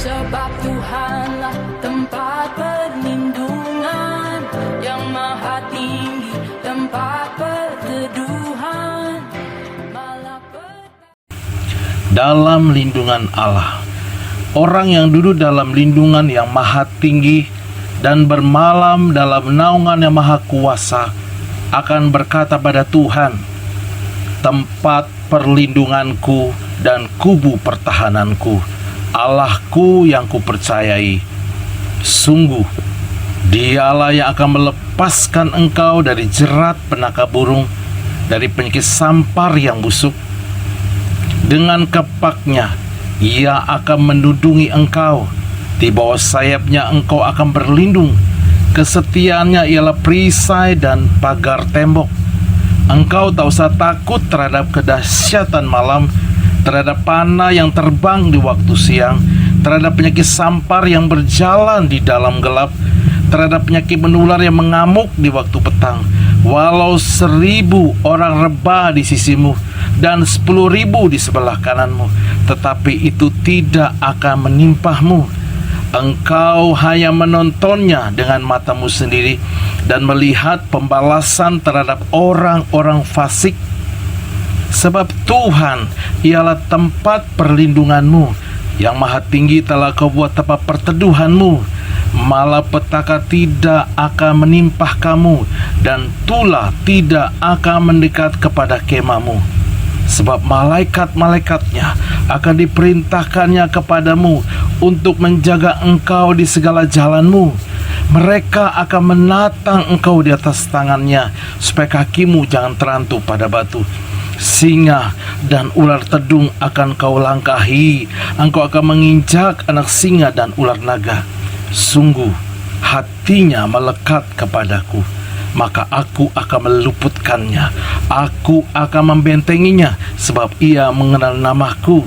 Sebab Tuhanlah tempat perlindungan yang maha tinggi, tempat perteduhan. Dalam lindungan Allah, orang yang duduk dalam lindungan yang maha tinggi dan bermalam dalam naungan yang maha kuasa akan berkata pada Tuhan, tempat perlindunganku dan kubu pertahananku, Allahku yang kupercayai. Sungguh, Dialah yang akan melepaskan engkau dari jerat penangkap burung, dari penyakit sampar yang busuk. Dengan kepaknya Ia akan menudungi engkau, di bawah sayapnya engkau akan berlindung. Kesetiaannya ialah perisai dan pagar tembok. Engkau tak usah takut terhadap kedahsyatan malam, terhadap panah yang terbang di waktu siang, terhadap penyakit sampar yang berjalan di dalam gelap, terhadap penyakit menular yang mengamuk di waktu petang. Walau 1000 orang rebah di sisimu dan 10.000 di sebelah kananmu, tetapi itu tidak akan menimpahmu. Engkau hanya menontonnya dengan matamu sendiri dan melihat pembalasan terhadap orang-orang fasik. Sebab Tuhan ialah tempat perlindunganmu, yang maha tinggi telah kau buat tempat perteduhanmu. Malapetaka tidak akan menimpah kamu, dan tulah tidak akan mendekat kepada kemahmu. Sebab malaikat-malaikatnya akan diperintahkannya kepadamu untuk menjaga engkau di segala jalanmu. Mereka akan menatang engkau di atas tangannya, supaya kakimu jangan terantuk pada batu. Singa dan ular tedung akan kau langkahi. Engkau akan menginjak anak singa dan ular naga. Sungguh hatinya melekat kepadaku, maka aku akan meluputkannya. Aku akan membentenginya, sebab ia mengenal namaku.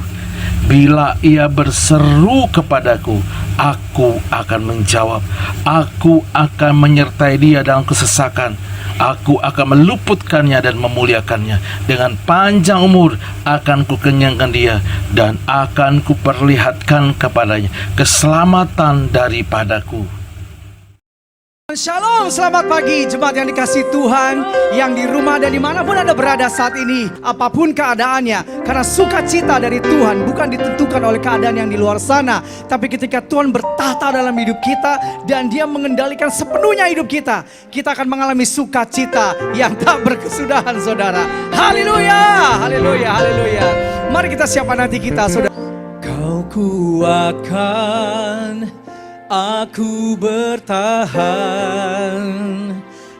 Bila ia berseru kepadaku, aku akan menjawab. Aku akan menyertai dia dalam kesesakan. Aku akan meluputkannya dan memuliakannya. Dengan panjang umur akan kukenyangkan dia, dan akan kuperlihatkan kepadanya keselamatan daripadaku. Shalom, selamat pagi jemaat yang dikasihi Tuhan, yang di rumah dan dimanapun Anda berada saat ini, apapun keadaannya, karena sukacita dari Tuhan bukan ditentukan oleh keadaan yang di luar sana, tapi ketika Tuhan bertahta dalam hidup kita dan Dia mengendalikan sepenuhnya hidup kita, kita akan mengalami sukacita yang tak berkesudahan, saudara. Haleluya, haleluya, haleluya. Mari kita siapkan hati kita, saudara. Kau kuatkan aku bertahan,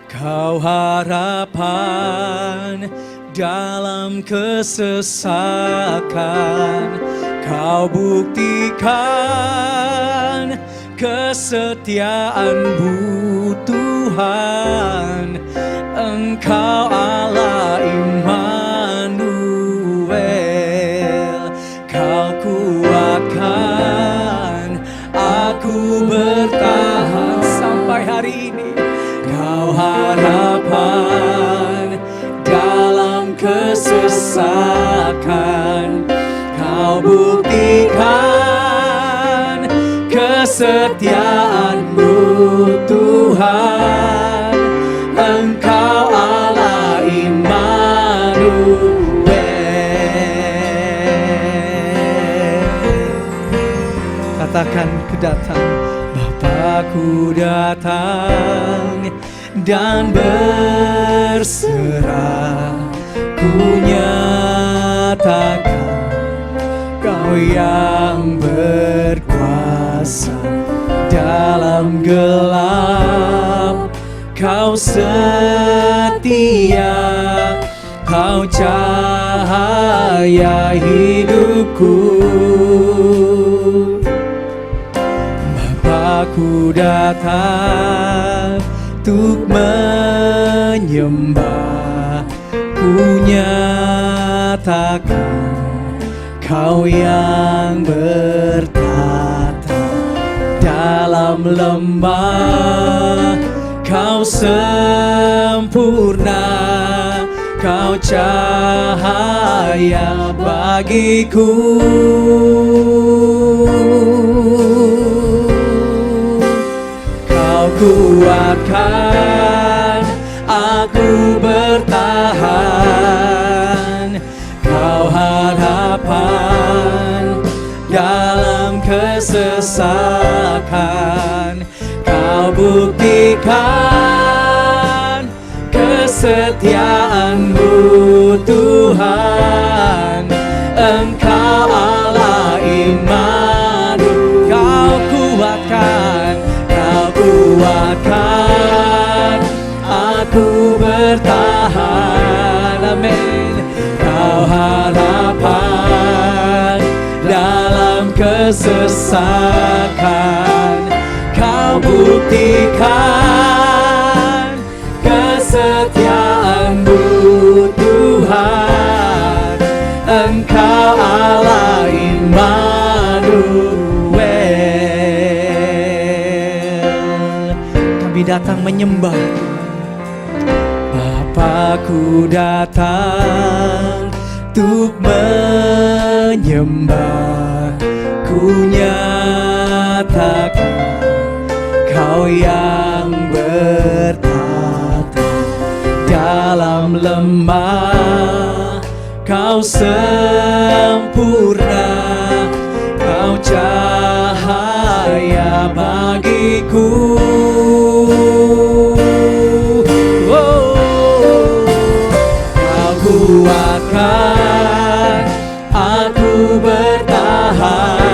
kau harapan dalam kesesakan. Kau buktikan kesetiaan-Mu Tuhan. Engkau Allah Immanuel. Kau kuatkan aku bertahan sampai hari ini. Kau harapan dalam kesesakan. Kau buktikan kesetiaan-Mu Tuhan. Engkau Allah Immanuel. Katakan, ku datang, Bapakku datang dan berserah. Ku nyatakan Kau yang berkuasa dalam gelap. Kau setia, Kau cahaya hidupku. Aku datang untuk menyembah. Ku nyatakan Kau yang bertata dalam lembah. Kau sempurna, Kau cahaya bagiku. kuatkan aku bertahan. Kau harapan dalam kesesakan, Kau buktikan kesetiaan-Mu Tuhan. Engkau Allah Immanuel. Kau kuatkan aku bertahan. Amin. Kau harapan dalam kesesakan, Kau buktikan kesetiaan-Mu Tuhan. Engkau Allah Immanuel. Kami datang menyembah, Bapakku datang untuk menyembah. Ku nyatakan Kau yang bertata dalam lemah. Kau sempurna, Kau cahaya bagiku. Kau kuatkan aku bertahan.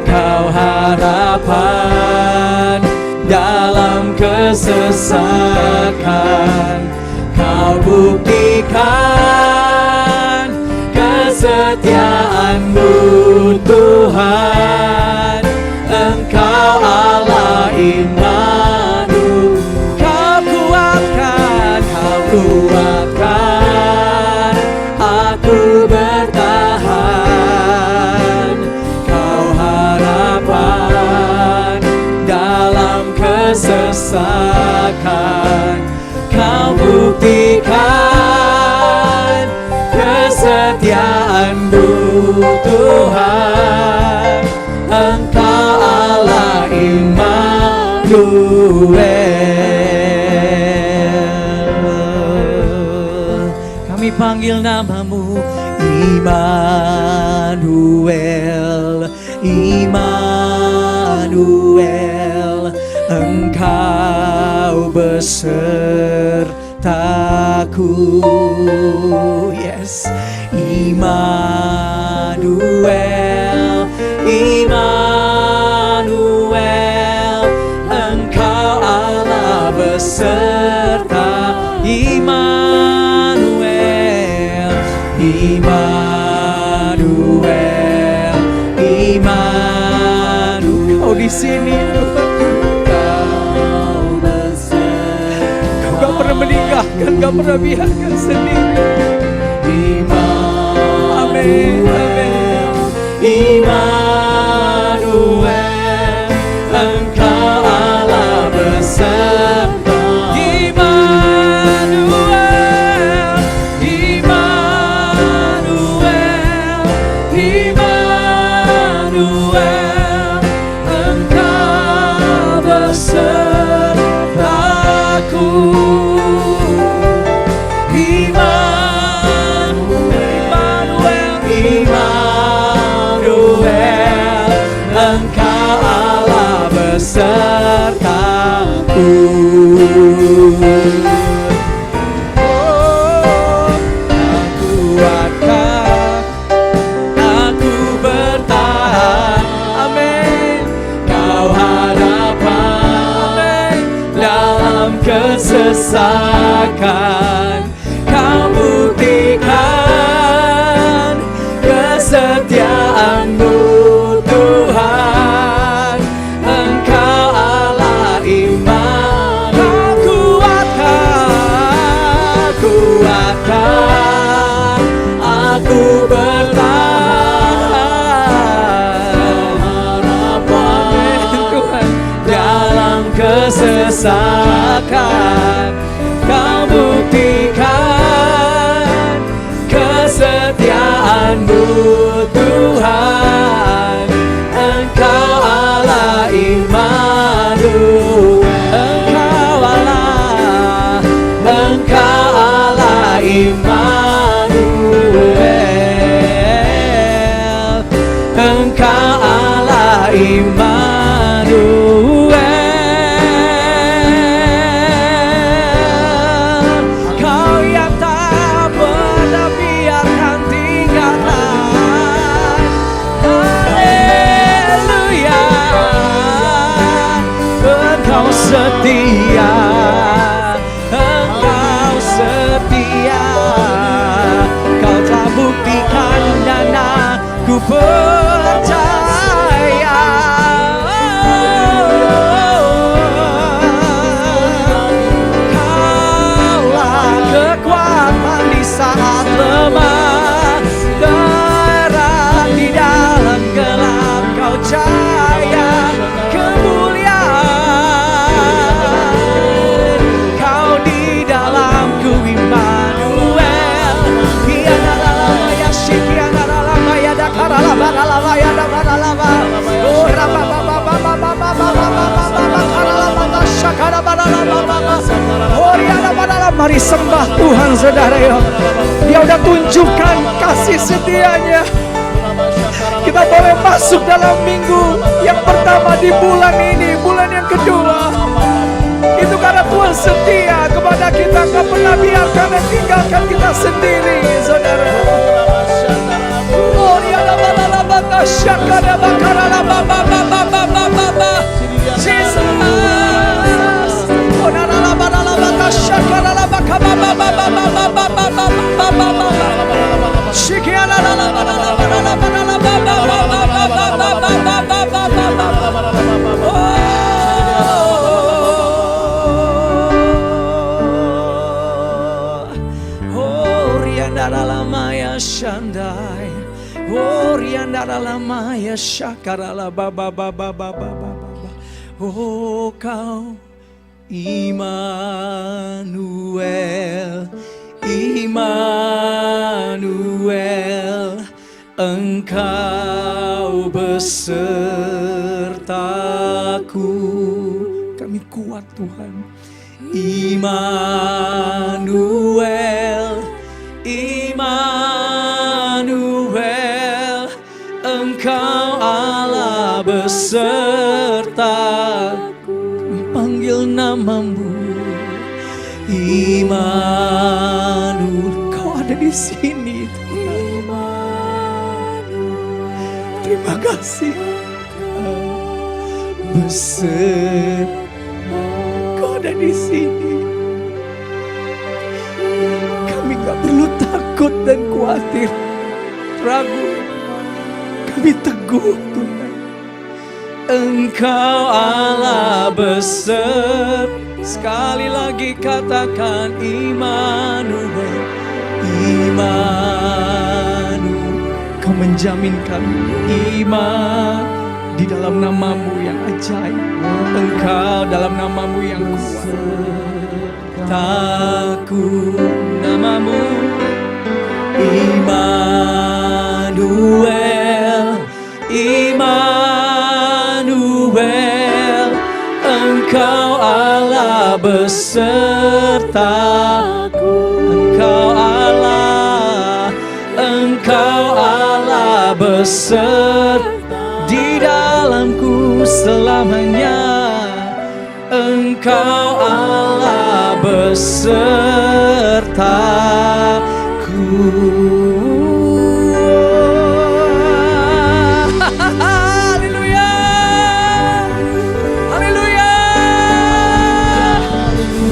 Kau harapan dalam kesesakan, Kau buktikan kesetiaan-Mu Tuhan. Engkau Allah Immanuel. Kau kuatkan aku bertahan. Kau harapan dalam kesesakan, Kau buktikan kesetiaan-Mu Tuhan. Engkau Allah Immanuel. Kami panggil nama-Mu Immanuel, Immanuel. Engkau besertaku. Yes, Immanuel, Immanuel. Engkau Allah beserta. Immanuel, Immanuel, Immanuel. Oh, di sini Kau gak pernah meninggalkan, gak pernah biarkan sendiri. Amin, amin. Immanuel, Engkau Allah beserta. Immanuel, Immanuel, Immanuel. Engkau besertaku. Immanuel, Engkau Allah besertaku. Aku kuatkan aku bertahan. Amin. Kau harapan dalam kesesakan, Kau buktikan kesetiaan-Mu Tuhan. Engkau Allah Immanuel. Kuatkan aku bertahan. Harapan Tuhan dalam kesesakan, Kau buktikan kesetiaan-Mu Tuhan. Engkau Allah Immanuel. Mari sembah Tuhan saudara ya. Dia udah tunjukkan kasih setianya. Kita boleh masuk dalam minggu yang pertama di bulan ini, bulan yang kedua. Itu karena Tuhan setia kepada kita, gak pernah biarkan dan tinggalkan kita sendiri, saudara. Oh, dia la la baka syaka la bakara la ba ba ba ba ba ba ba ba. Jesus. Oh, la la baka syaka la baka ba ba ba ba ba ba ba ba ba ba ba. Shikia la la la la la la la la la ba ba ba ba ba ba ba ba ba ba. Shandai, Oriandara lamaya shakarala baba baba baba baba. Oh kau Immanuel, Immanuel, Engkau besertaku. Kami kuat Tuhan. Immanuel, Immanuel, Engkau Allah besertaku. Panggil namamu, Immanuel. Kau ada di sini, Immanuel. Terima kasih. Kau ada di sini. Gak perlu takut dan khawatir, ragu. Kami teguh Tuhan. Engkau Allah besar. Sekali lagi katakan Immanuel, Immanuel. Kau menjamin kami iman di dalam namamu yang ajaib. Engkau dalam namamu yang kuat. Takut namamu Immanuel, Immanuel, Engkau Allah besertaku. Engkau Allah beserta di dalamku selamanya. Engkau Allah besertaku. Haleluya, haleluya.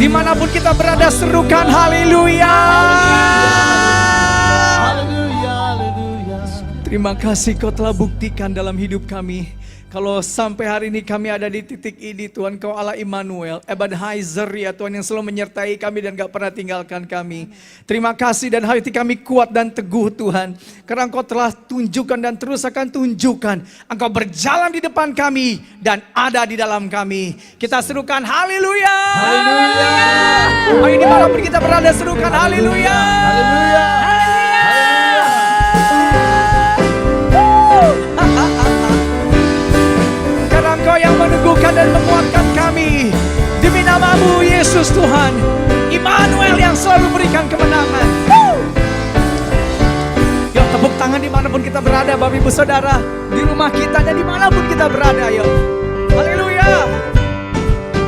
Dimanapun kita berada, serukan haleluya. Terima kasih Kau telah buktikan dalam hidup kami. Kalau sampai hari ini kami ada di titik ini Tuhan, Kau Allah Immanuel, Ebenezer ya Tuhan, yang selalu menyertai kami dan gak pernah tinggalkan kami. Terima kasih dan hati kami kuat dan teguh Tuhan, karena Engkau telah tunjukkan dan terus akan tunjukkan. Engkau berjalan di depan kami dan ada di dalam kami. Kita serukan haleluya. Haleluya. Ayo dimanapun kita berada, serukan haleluya. Haleluya. Engkau yang meneguhkan dan menguatkan kami. Demi namamu Yesus Tuhan, Immanuel yang selalu berikan kemenangan. Yuk tepuk tangan dimanapun kita berada, Bapak Ibu Saudara, di rumah kita dan dimanapun kita berada. Yuk haleluya.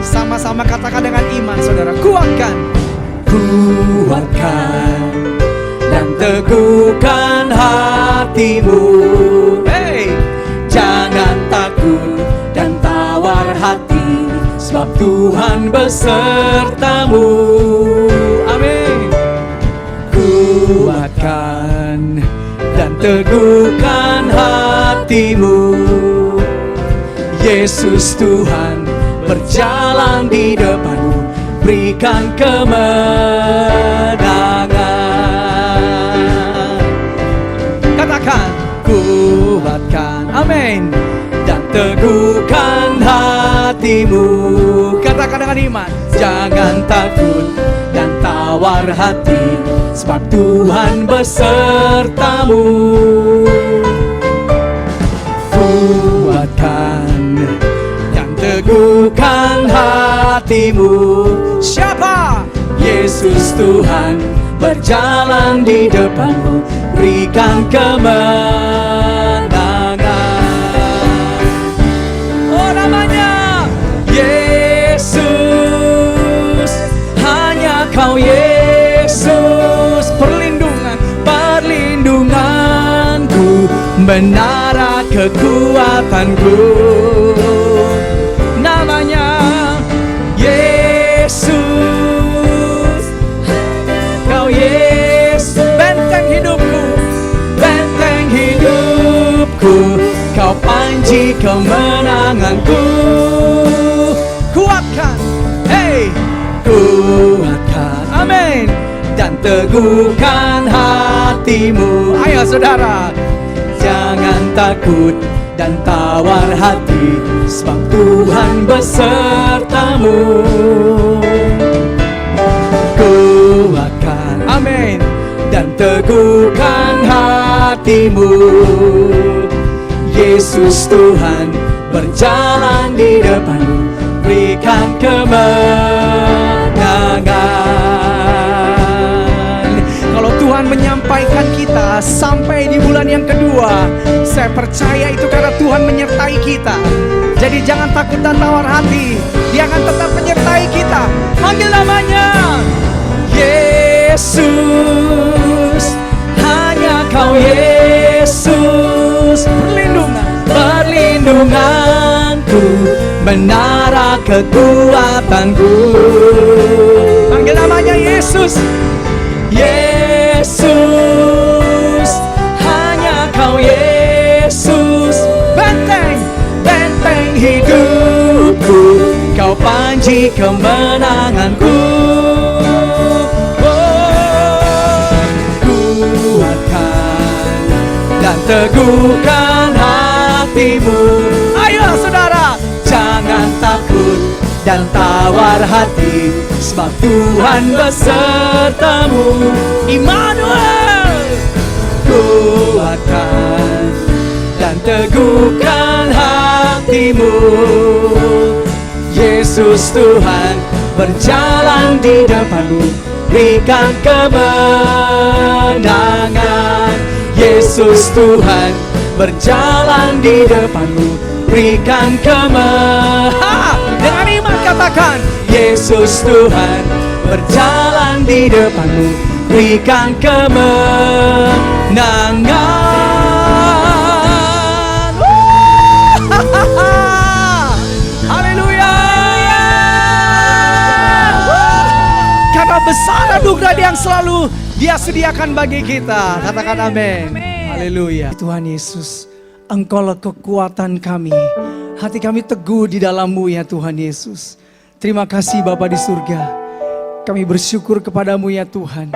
Sama-sama katakan dengan iman saudara, kuatkan. Kuatkan dan teguhkan hatimu. Hey, jangan takut dan tawar hati, sebab Tuhan besertamu. Amin. Kuatkan dan teguhkan hatimu. Yesus Tuhan berjalan di depanmu, berikan kemenangan. Katakan, kuatkan, amin. Dan teguhkan hatimu. Katakan dengan iman, jangan takut dan tawar hati, sebab Tuhan besertamu. Kuatkan dan teguhkan hatimu. Siapa? Yesus Yesus Tuhan berjalan di depanmu, berikan kemenangan. Oh, namanya Yesus, hanya Kau Yesus, perlindunganku, menara kekuatanku. Namanya Yesus, Kau Yesus, benteng hidupku, Kau panji kemenanganku. Kuatkan, hey, kuatkan, amin, dan teguhkan hatimu. Ayo saudara, jangan takut dan tawar hati, sebab Tuhan besertamu. Kuatkan, amin, dan teguhkan hatimu. Yesus Tuhan berjalan di depanmu, berikan kemenangan. Kalau Tuhan menyampaikan kita sampai di bulan yang kedua, saya percaya itu karena Tuhan menyertai kita. Jadi jangan takut dan tawar hati, Dia akan tetap menyertai kita. Panggil namanya Yesus, hanya Kau Yesus, perlindunganku, menara kekuatanku. Panggil namanya Yesus, Yesus, hanya Kau Yesus, benteng hidupku, Kau panji kemenanganku. Kuatkan dan teguhkan hatimu. Ayo saudara, jangan takut dan tawar hati, sebab Tuhan besertamu. Immanuel, kuatkan dan teguhkan hatimu. Yesus Tuhan berjalan di depanmu, berikan kemenangan. Yesus Tuhan berjalan di depanmu, berikan kemenangan. Dengan iman katakan, Yesus Tuhan berjalan di depanmu, berikan kemenangan. Haleluya. Karena besar anugerah yang selalu Dia sediakan bagi kita. Katakan amin. Haleluya. Tuhan Yesus, Engkaulah kekuatan kami. Hati kami teguh di dalam-Mu ya Tuhan Yesus. Terima kasih Bapa di surga. Kami bersyukur kepadamu ya Tuhan.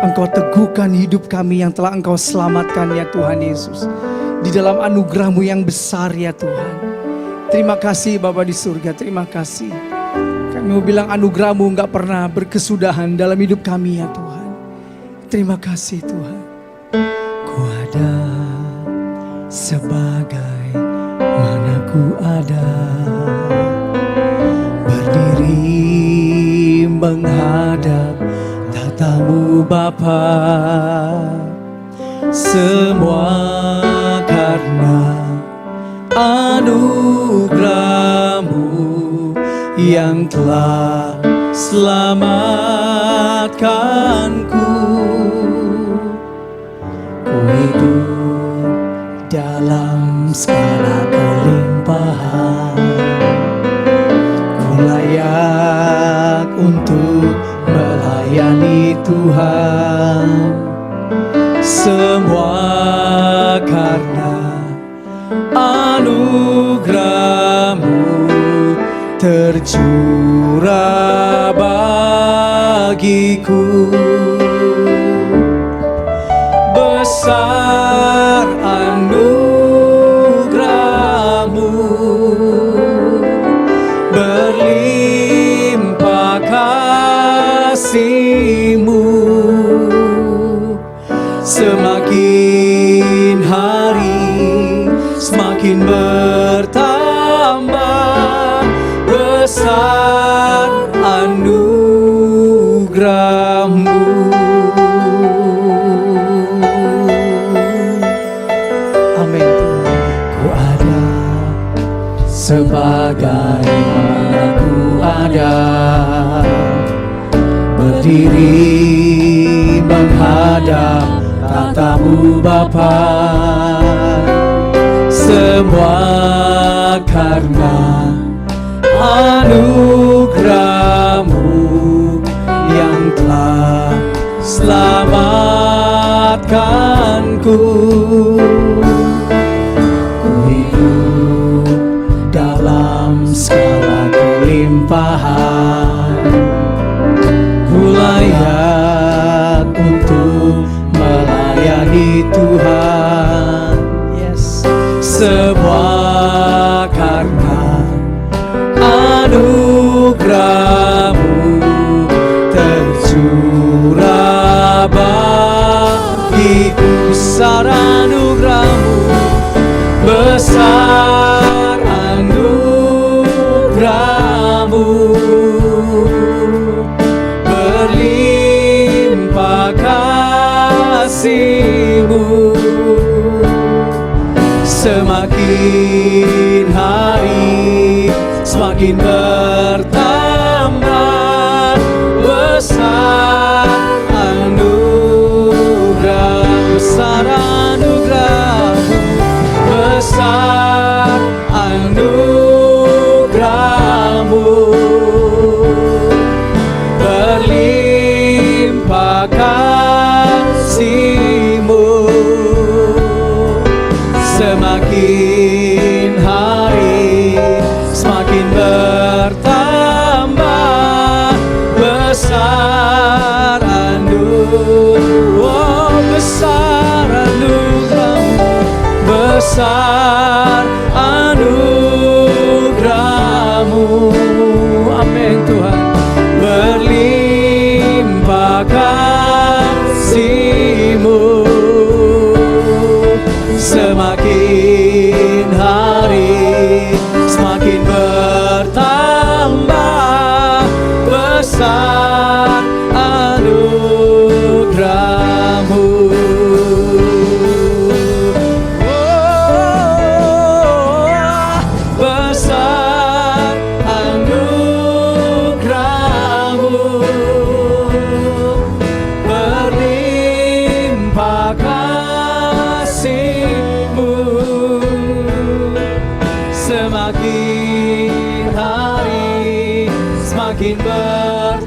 Engkau teguhkan hidup kami yang telah Engkau selamatkan ya Tuhan Yesus. Di dalam anugerah-Mu yang besar ya Tuhan. Terima kasih Bapa di surga, terima kasih. Kami mau bilang anugerah-Mu gak pernah berkesudahan dalam hidup kami ya Tuhan. Terima kasih Tuhan. Ku ada sebagai mana ku ada, berdiri menghadap tatamu Bapa. Semua karena anugerah-Mu yang telah selamatkanku. Ku hidup dalam segala kelimpahan, ku layak untuk melayani Tuhan. Semua karena anugerah-Mu tercurah bagiku. Besar anugerah-Mu, berlimpah kasih-Mu. Semakin hari semakin bertambah besar anugerah. sebagaimana ku ada, berdiri menghadap tatamu Bapa. Semua karena anugerah-Mu yang telah selamatkanku. Ku hidup dalam segala kelimpahan, ku layak untuk melayani Tuhan. Yes. Semua karena anugerah-Mu tercurah bagiku. Besar anugerah-Mu, besar anugerah-Mu, berlimpah kasih-Mu. Semakin hari semakin bertambah besar anugerah, besar anugerah-Mu, besar anugerah-Mu, berlimpah kasih-Mu. Semakin hari semakin bertambah besar besar anugerah-Mu, besar anugerah-Mu. Amin Tuhan. Berlimpah kasih-Mu. Semakin hari semakin bertambah besar anugerah-Mu. Besar anugerah-Mu, berlimpah kasih-Mu. Semakin hari semakin bertambah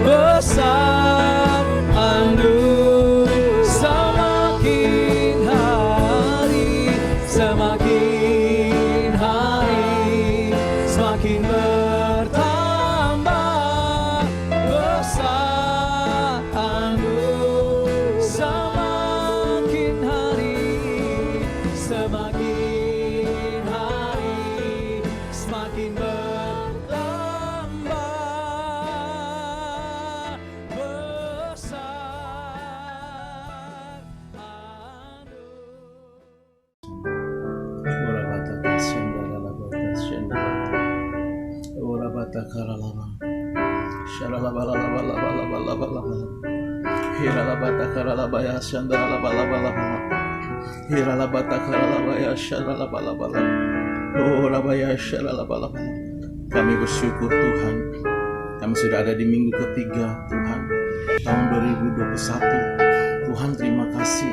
besar semakin hari semakin hari semakin bertambah besar semakin hari semakin hari semakin bertambah Kami bersyukur Tuhan, kami sudah ada di minggu ketiga Tuhan, tahun 2021. Tuhan terima kasih.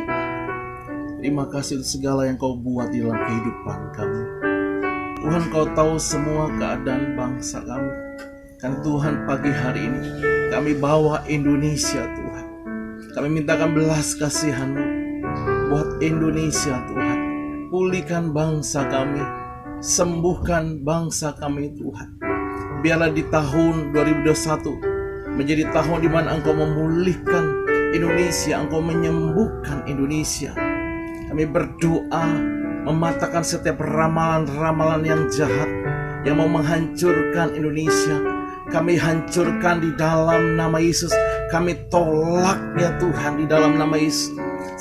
Terima kasih untuk segala yang Kau buat di dalam kehidupan kami. Tuhan, Kau tahu semua keadaan bangsa kami. Kan Tuhan, pagi hari ini kami bawa Indonesia Tuhan. Kami mintakan belas kasihan-Mu buat Indonesia Tuhan. Pulihkan bangsa kami, sembuhkan bangsa kami Tuhan. Biarlah di tahun 2021 menjadi tahun di mana Engkau memulihkan Indonesia, Engkau menyembuhkan Indonesia. Kami berdoa mematahkan setiap ramalan-ramalan yang jahat yang mau menghancurkan Indonesia. Kami hancurkan di dalam nama Yesus. Kami tolak ya Tuhan di dalam nama Yesus.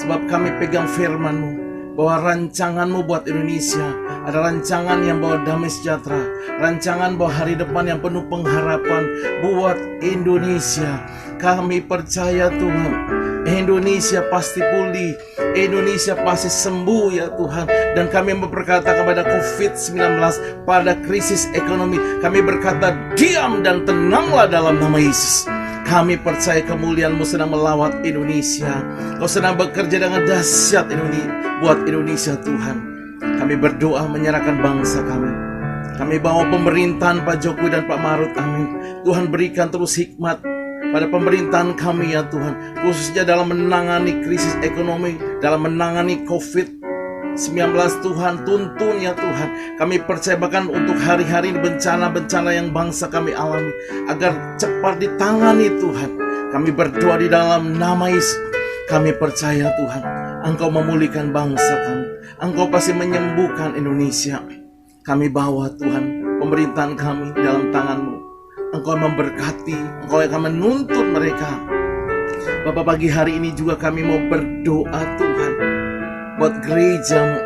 Sebab kami pegang firman-Mu bahwa rancangan-Mu buat Indonesia ada rancangan yang bawa damai sejahtera, rancangan bawa hari depan yang penuh pengharapan buat Indonesia. Kami percaya Tuhan, Indonesia pasti pulih, Indonesia pasti sembuh ya Tuhan. Dan kami berkata kepada COVID-19, pada krisis ekonomi, kami berkata diam dan tenanglah dalam nama Yesus. Kami percaya kemuliaan-Mu sedang melawat Indonesia. Kau sedang bekerja dengan dahsyat buat Indonesia Tuhan. Kami berdoa menyerahkan bangsa kami. Kami bawa pemerintahan Pak Jokowi dan Pak Maruf, amin. Tuhan berikan terus hikmat pada pemerintahan kami ya Tuhan, khususnya dalam menangani krisis ekonomi, dalam menangani COVID-19 Tuhan, tuntun ya Tuhan. Kami percaya bahkan untuk hari-hari ini bencana-bencana yang bangsa kami alami, agar cepat ditangani Tuhan. Kami berdoa di dalam nama Yesus. Kami percaya Tuhan, Engkau memulihkan bangsa kami, Engkau pasti menyembuhkan Indonesia. Kami bawa Tuhan pemerintahan kami dalam tangan-Mu. Engkau memberkati, Engkau akan menuntun mereka. Bapak, pagi hari ini juga kami mau berdoa Tuhan buat gereja-Mu,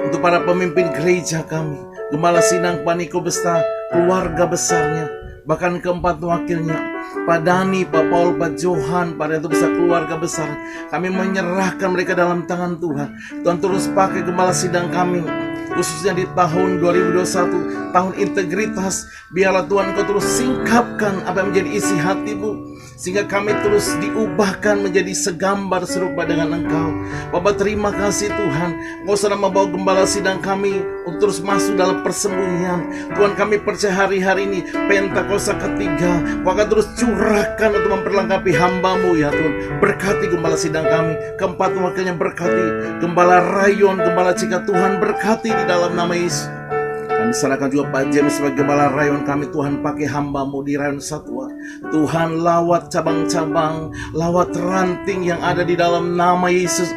untuk para pemimpin gereja kami, Gembala Sinang Paniko Besta, keluarga besarnya, bahkan keempat wakilnya, Pak Dani, Pak Paul, Pak Johan, pada itu besar keluarga besar. Kami menyerahkan mereka dalam tangan Tuhan. Tuhan terus pakai Gembala Sidang kami, khususnya di tahun 2021, tahun integritas. Biarlah Tuhan Kau terus singkapkan apa yang menjadi isi hati-Mu, sehingga kami terus diubahkan menjadi segambar serupa dengan Engkau. Bapak, terima kasih Tuhan, Kau sedang membawa Gembala Sidang kami untuk terus masuk dalam persembunyian. Tuhan, kami percaya hari-hari ini Pentakosta ketiga Kau akan terus curahkan untuk memperlengkapi hamba-Mu ya Tuhan. Berkati Gembala Sidang kami, keempat wakilnya berkati, Gembala Rayon, Gembala Cika, Tuhan berkati di dalam nama Yesus. Kami serahkan juga Pak James sebagai Gembala Rayon kami. Tuhan pakai hamba-Mu di Rayon Satwa. Tuhan lawat cabang-cabang, lawat ranting yang ada di dalam nama Yesus.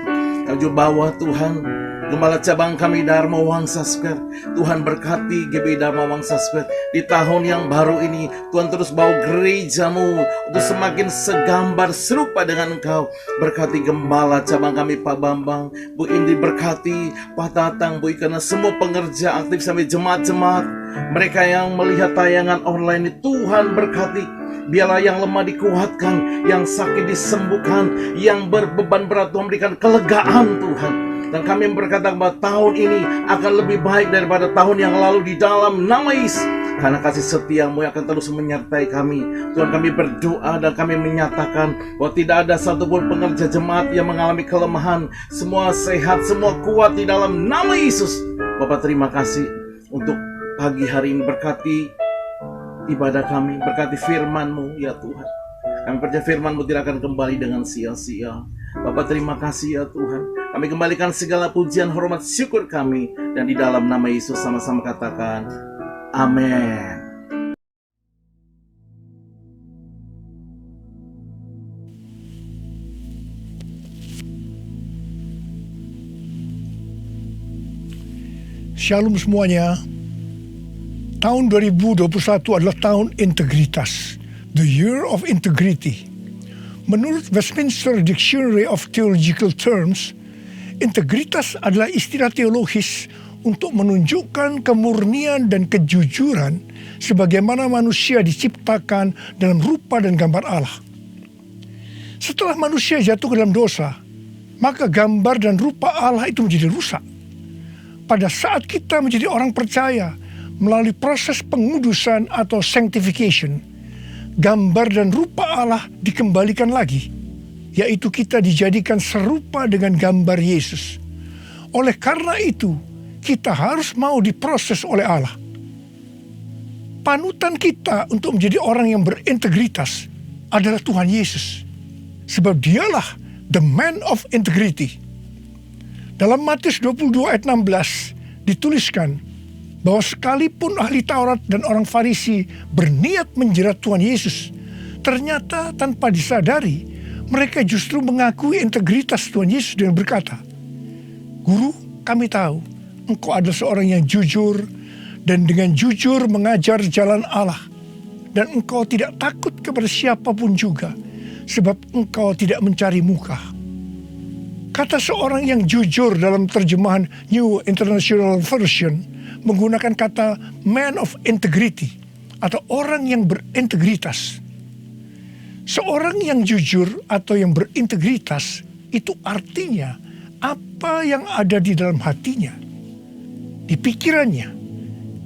Kami juga bawa Tuhan Gembala cabang kami Dharma Wangsa Square. Tuhan berkati GB Dharma Wangsa Square di tahun yang baru ini. Tuhan terus bawa gereja-Mu untuk semakin segambar serupa dengan Engkau. Berkati Gembala cabang kami Pak Bambang, Bu Indi, berkati Pak Tatang, Bu Ikana, semua pengerja aktif sampai jemaat-jemaat, mereka yang melihat tayangan online ini. Tuhan berkati, biarlah yang lemah dikuatkan, yang sakit disembuhkan, yang berbeban berat Tuhan berikan kelegaan Tuhan. Dan kami berkata bahwa tahun ini akan lebih baik daripada tahun yang lalu di dalam nama Yesus. Karena kasih setia-Mu yang akan terus menyertai kami. Tuhan, kami berdoa dan kami menyatakan bahwa tidak ada satupun pengerja jemaat yang mengalami kelemahan. Semua sehat, semua kuat di dalam nama Yesus. Bapak, terima kasih untuk pagi hari ini. Berkati ibadah kami, berkati firman-Mu ya Tuhan. Kami percaya firman-Mu tidak akan kembali dengan sia-sia. Bapak, terima kasih ya Tuhan. Kami kembalikan segala pujian, hormat, syukur kami. Dan di dalam nama Yesus sama-sama katakan, amin. Shalom semuanya. Tahun 2021 adalah tahun integritas. The Year of Integrity. Menurut Westminster Dictionary of Theological Terms, integritas adalah istilah teologis untuk menunjukkan kemurnian dan kejujuran sebagaimana manusia diciptakan dalam rupa dan gambar Allah. Setelah manusia jatuh ke dalam dosa, maka gambar dan rupa Allah itu menjadi rusak. Pada saat kita menjadi orang percaya melalui proses pengudusan atau sanctification, gambar dan rupa Allah dikembalikan lagi, yaitu kita dijadikan serupa dengan gambar Yesus. Oleh karena itu, kita harus mau diproses oleh Allah. Panutan kita untuk menjadi orang yang berintegritas adalah Tuhan Yesus, sebab Dialah the man of integrity. Dalam Matius 22 ayat 16 dituliskan bahwa sekalipun ahli Taurat dan orang Farisi berniat menjerat Tuhan Yesus, ternyata tanpa disadari mereka justru mengakui integritas Tuhan Yesus dengan berkata, "Guru, kami tahu Engkau adalah seorang yang jujur dan dengan jujur mengajar jalan Allah, dan Engkau tidak takut kepada siapapun juga, sebab Engkau tidak mencari muka." Kata seorang yang jujur dalam terjemahan New International Version menggunakan kata man of integrity atau orang yang berintegritas. Seorang yang jujur atau yang berintegritas itu artinya apa yang ada di dalam hatinya, di pikirannya,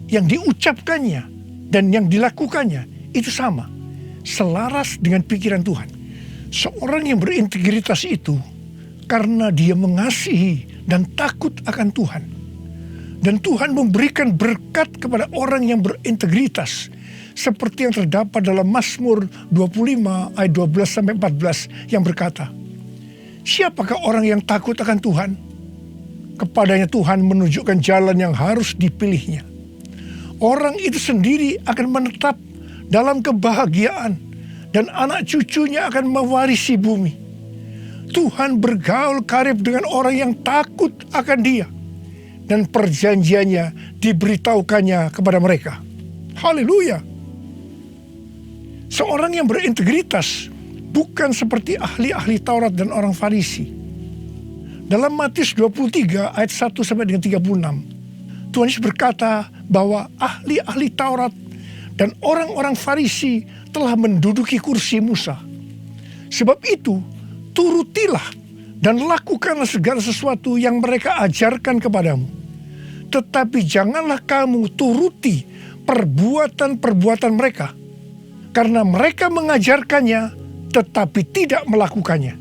yang diucapkannya, dan yang dilakukannya itu sama, selaras dengan pikiran Tuhan. Seorang yang berintegritas itu karena dia mengasihi dan takut akan Tuhan. Dan Tuhan memberikan berkat kepada orang yang berintegritas. Seperti yang terdapat dalam Mazmur 25 ayat 12-14 yang berkata, siapakah orang yang takut akan Tuhan? Kepadanya Tuhan menunjukkan jalan yang harus dipilihnya. Orang itu sendiri akan menetap dalam kebahagiaan dan anak cucunya akan mewarisi bumi. Tuhan bergaul karib dengan orang yang takut akan Dia, dan perjanjiannya diberitahukannya kepada mereka. Haleluya. Seorang yang berintegritas bukan seperti ahli-ahli Taurat dan orang Farisi. Dalam Matius 23 ayat 1 sampai dengan 36, Tuhan Yesus berkata bahwa ahli-ahli Taurat dan orang-orang Farisi telah menduduki kursi Musa. Sebab itu, turutilah dan lakukanlah segala sesuatu yang mereka ajarkan kepadamu. Tetapi janganlah kamu turuti perbuatan-perbuatan mereka, karena mereka mengajarkannya tetapi tidak melakukannya.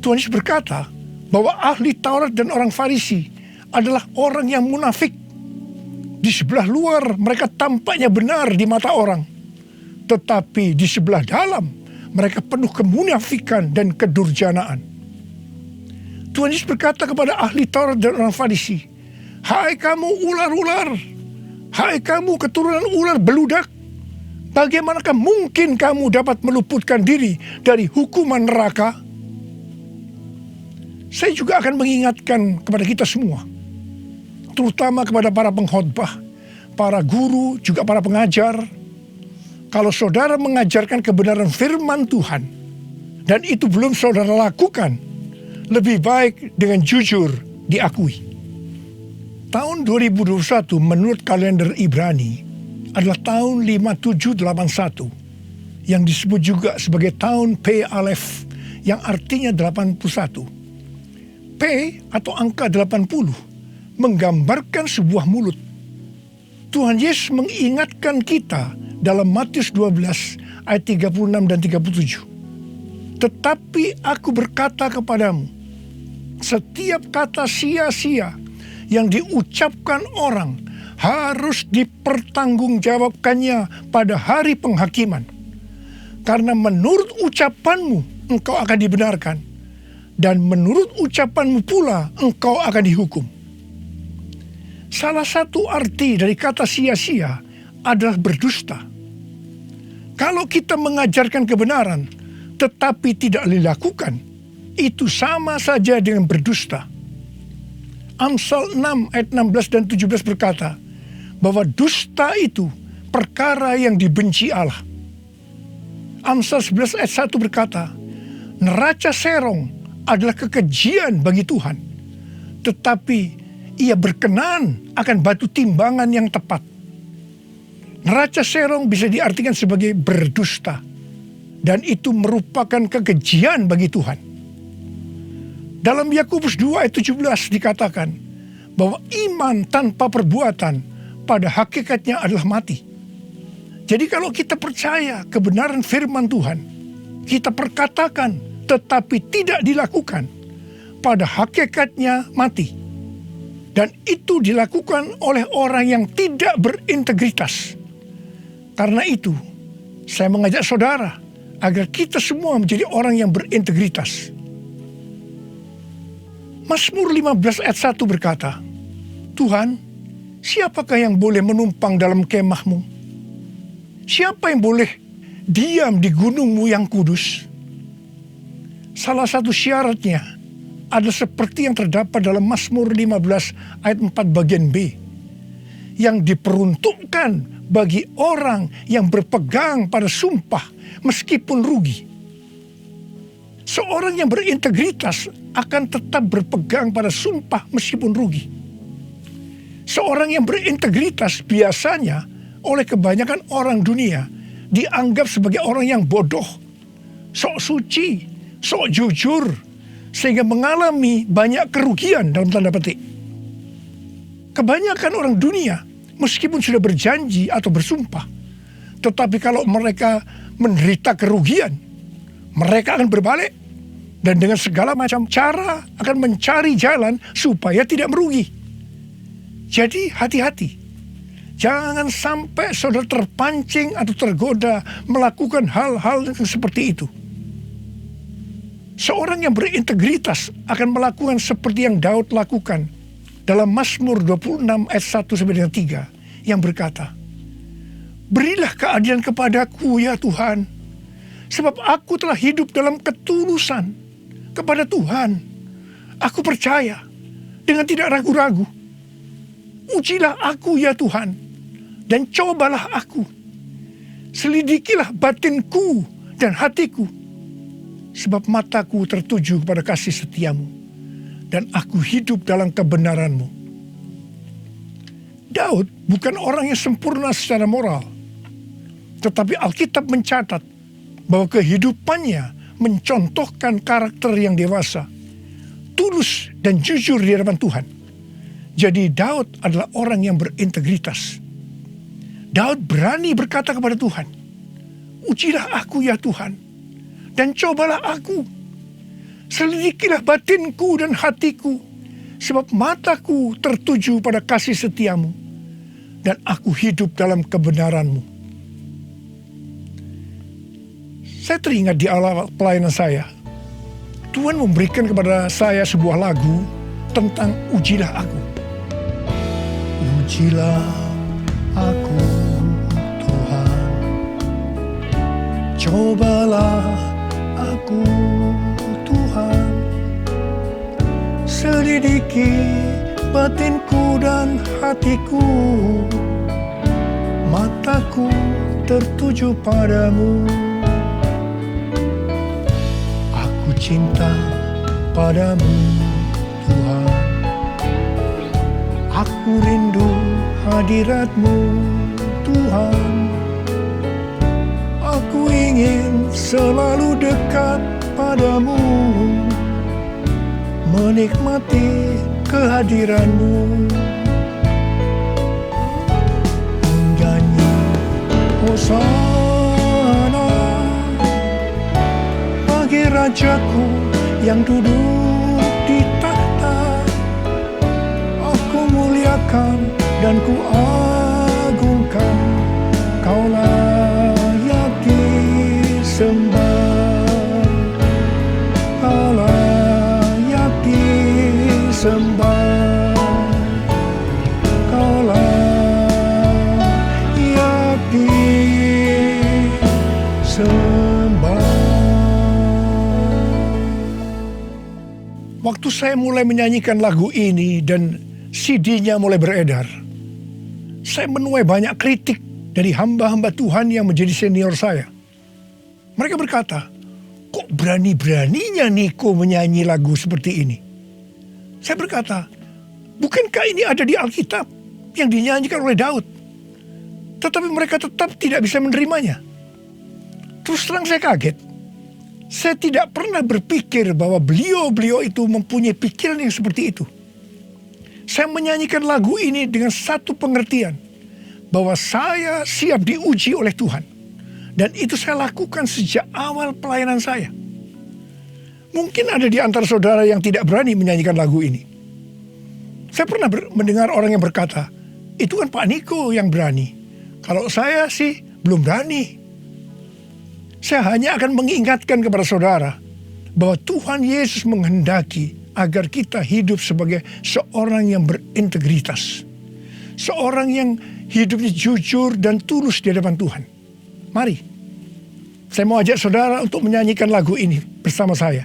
Tuhan Yesus berkata bahwa ahli Taurat dan orang Farisi adalah orang yang munafik. Di sebelah luar mereka tampaknya benar di mata orang, tetapi di sebelah dalam mereka penuh kemunafikan dan kedurjanaan. Tuhan Yesus berkata kepada ahli Taurat dan orang Farisi, hai kamu ular-ular, hai kamu keturunan ular beludak, bagaimanakah mungkin kamu dapat meluputkan diri dari hukuman neraka? Saya juga akan mengingatkan kepada kita semua, terutama kepada para pengkhotbah, para guru, juga para pengajar. Kalau saudara mengajarkan kebenaran firman Tuhan, dan itu belum saudara lakukan, lebih baik dengan jujur diakui. Tahun 2021 menurut kalender Ibrani adalah tahun 5781 yang disebut juga sebagai tahun P Aleph yang artinya 81. P atau angka 80 menggambarkan sebuah mulut. Tuhan Yesus mengingatkan kita dalam Matius 12 ayat 36 dan 37. Tetapi aku berkata kepadamu, setiap kata sia-sia yang diucapkan orang harus dipertanggungjawabkannya pada hari penghakiman. Karena menurut ucapanmu engkau akan dibenarkan, dan menurut ucapanmu pula engkau akan dihukum. Salah satu arti dari kata sia-sia adalah berdusta. Kalau kita mengajarkan kebenaran tetapi tidak dilakukan, itu sama saja dengan berdusta. Amsal 6 ayat 16 dan 17 berkata bahwa dusta itu perkara yang dibenci Allah. Amsal 11 ayat 1 berkata, neraca serong adalah kekejian bagi Tuhan, tetapi ia berkenan akan batu timbangan yang tepat. Neraca serong bisa diartikan sebagai berdusta, dan itu merupakan kekejian bagi Tuhan. Dalam Yakobus 2 ayat 17 dikatakan bahwa iman tanpa perbuatan pada hakikatnya adalah mati. Jadi kalau kita percaya kebenaran firman Tuhan, kita perkatakan tetapi tidak dilakukan, pada hakikatnya mati. Dan itu dilakukan oleh orang yang tidak berintegritas. Karena itu, saya mengajak saudara agar kita semua menjadi orang yang berintegritas. Mazmur 15 ayat 1 berkata, Tuhan, siapakah yang boleh menumpang dalam kemahmu? Siapa yang boleh diam di gunungmu yang kudus? Salah satu syaratnya adalah seperti yang terdapat dalam Mazmur 15 ayat 4 bagian B, yang diperuntukkan bagi orang yang berpegang pada sumpah meskipun rugi. Seorang yang berintegritas akan tetap berpegang pada sumpah meskipun rugi. Seorang yang berintegritas biasanya oleh kebanyakan orang dunia dianggap sebagai orang yang bodoh, sok suci, sok jujur, sehingga mengalami banyak kerugian dalam tanda petik. Kebanyakan orang dunia, meskipun sudah berjanji atau bersumpah, tetapi kalau mereka menderita kerugian, mereka akan berbalik dan dengan segala macam cara akan mencari jalan supaya tidak merugi. Jadi hati-hati. Jangan sampai saudara terpancing atau tergoda melakukan hal-hal yang seperti itu. Seorang yang berintegritas akan melakukan seperti yang Daud lakukan dalam Mazmur 26 ayat 1-3 yang berkata, "Berilah keadilan kepadaku ya Tuhan, sebab aku telah hidup dalam ketulusan kepada Tuhan. Aku percaya dengan tidak ragu-ragu. Ujilah aku ya Tuhan, dan cobalah aku. Selidikilah batinku dan hatiku, sebab mataku tertuju kepada kasih setiamu, dan aku hidup dalam kebenaranmu." Daud bukan orang yang sempurna secara moral, tetapi Alkitab mencatat bahwa kehidupannya mencontohkan karakter yang dewasa, tulus dan jujur di hadapan Tuhan. Jadi Daud adalah orang yang berintegritas. Daud berani berkata kepada Tuhan, "Ujilah aku ya Tuhan, dan cobalah aku. Selidikilah batinku dan hatiku, sebab mataku tertuju pada kasih setiamu, dan aku hidup dalam kebenaranmu." Saya teringat di awal pelayanan saya, Tuhan memberikan kepada saya sebuah lagu tentang ujilah aku. Ujilah aku Tuhan, cobalah aku Tuhan, selidiki batinku dan hatiku, mataku tertuju padamu. Aku cinta padamu Tuhan, aku rindu hadirat-Mu Tuhan, aku ingin selalu dekat padamu, menikmati kehadiran-Mu. Menyanyi Hosana bagi Rajaku yang duduk di tahta. Aku muliakan dan ku agungkan, Kau layak disembah, Kau layak disembah, Kau layak disembah. Waktu saya mulai menyanyikan lagu ini dan CD-nya mulai beredar, saya menuai banyak kritik dari hamba-hamba Tuhan yang menjadi senior saya. Mereka berkata, "Kok berani-beraninya Niko menyanyi lagu seperti ini?" Saya berkata, "Bukankah ini ada di Alkitab yang dinyanyikan oleh Daud?" Tetapi mereka tetap tidak bisa menerimanya. Terus terang saya kaget. Saya tidak pernah berpikir bahwa beliau-beliau itu mempunyai pikiran yang seperti itu. Saya menyanyikan lagu ini dengan satu pengertian, bahwa saya siap diuji oleh Tuhan. Dan itu saya lakukan sejak awal pelayanan saya. Mungkin ada di antara saudara yang tidak berani menyanyikan lagu ini. Saya pernah mendengar orang yang berkata, "Itu kan Pak Niko yang berani. Kalau saya sih belum berani." Saya hanya akan mengingatkan kepada saudara bahwa Tuhan Yesus menghendaki agar kita hidup sebagai seorang yang berintegritas. Seorang yang hidupnya jujur dan tulus di hadapan Tuhan. Mari, saya mau ajak saudara untuk menyanyikan lagu ini bersama saya.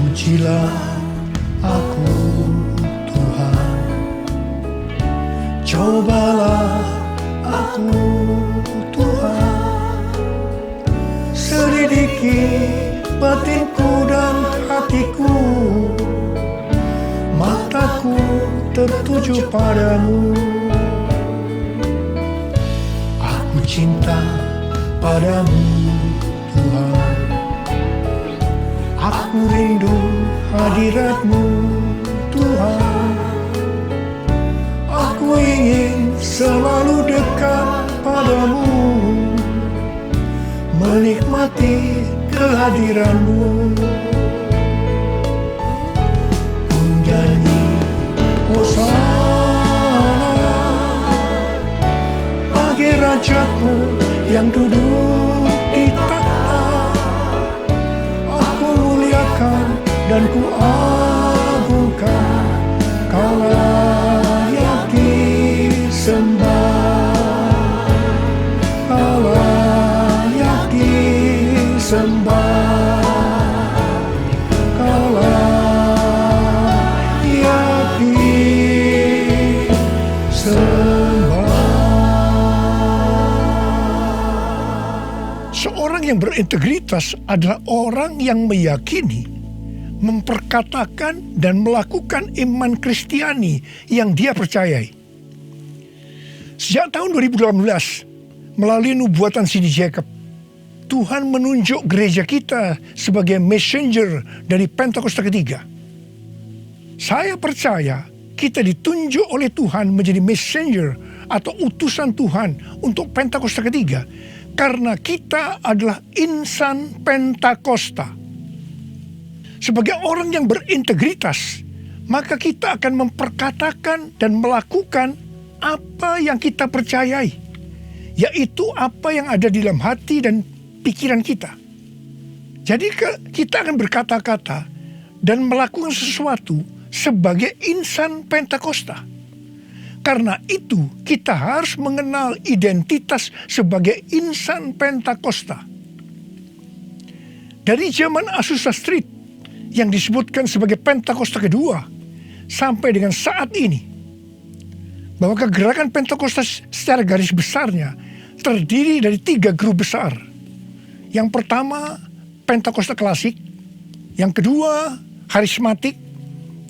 Ujilah aku Tuhan, cobalah aku Tuhan, selidiki batinku dan hatiku, mataku tertuju padamu. Aku cinta padamu Tuhan. Aku rindu hadirat-Mu Tuhan. Aku ingin selalu dekat padamu, menikmati kehadiran-Mu. Menyanyi Hosana bagi Raja-Ku yang duduk di tahta. Aku muliakan dan ku agungkan, Kau layak disembah, Kau layak disembah, Kau layak disembah. Seorang yang berintegritas adalah orang yang meyakini, memperkatakan dan melakukan iman Kristiani yang dia percayai. Sejak tahun 2018, melalui nubuatan C.D. Jacob, Tuhan menunjuk gereja kita sebagai messenger dari Pentakosta ketiga. Saya percaya kita ditunjuk oleh Tuhan menjadi messenger atau utusan Tuhan untuk Pentakosta ketiga karena kita adalah insan Pentakosta. Sebagai orang yang berintegritas, maka kita akan memperkatakan dan melakukan apa yang kita percayai, yaitu apa yang ada di dalam hati dan pikiran kita. Jadi kita akan berkata-kata dan melakukan sesuatu sebagai insan Pentakosta. Karena itu kita harus mengenal identitas sebagai insan Pentakosta. Dari zaman Azusa Street yang disebutkan sebagai Pentakosta kedua sampai dengan saat ini, bahwa kegerakan Pentakosta secara garis besarnya terdiri dari 3 grup besar. Yang pertama Pentakosta klasik, yang kedua harismatik,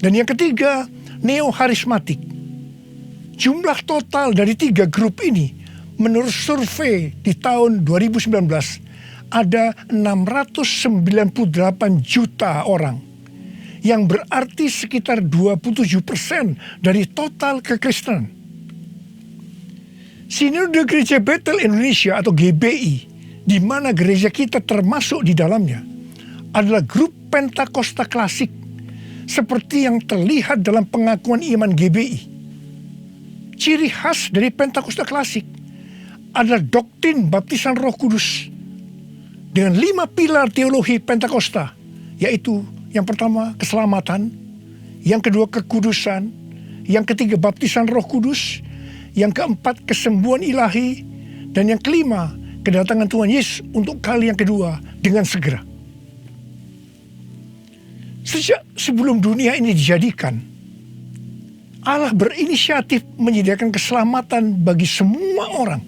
dan yang ketiga neo-harismatik. Jumlah total dari 3 grup ini menurut survei di tahun 2019 ada 698 juta orang, yang berarti sekitar 27% dari total kekristenan. Sinode Gereja Bethel Indonesia atau GBI, di mana gereja kita termasuk di dalamnya, adalah grup Pentakosta klasik, seperti yang terlihat dalam pengakuan iman GBI. Ciri khas dari Pentakosta klasik adalah doktrin baptisan Roh Kudus dengan 5 pilar teologi Pentakosta, yaitu yang pertama keselamatan, yang kedua kekudusan, yang ketiga baptisan Roh Kudus, yang keempat kesembuhan ilahi, dan yang kelima kedatangan Tuhan Yesus untuk kali yang kedua dengan segera. Sejak sebelum dunia ini dijadikan, Allah berinisiatif menyediakan keselamatan bagi semua orang.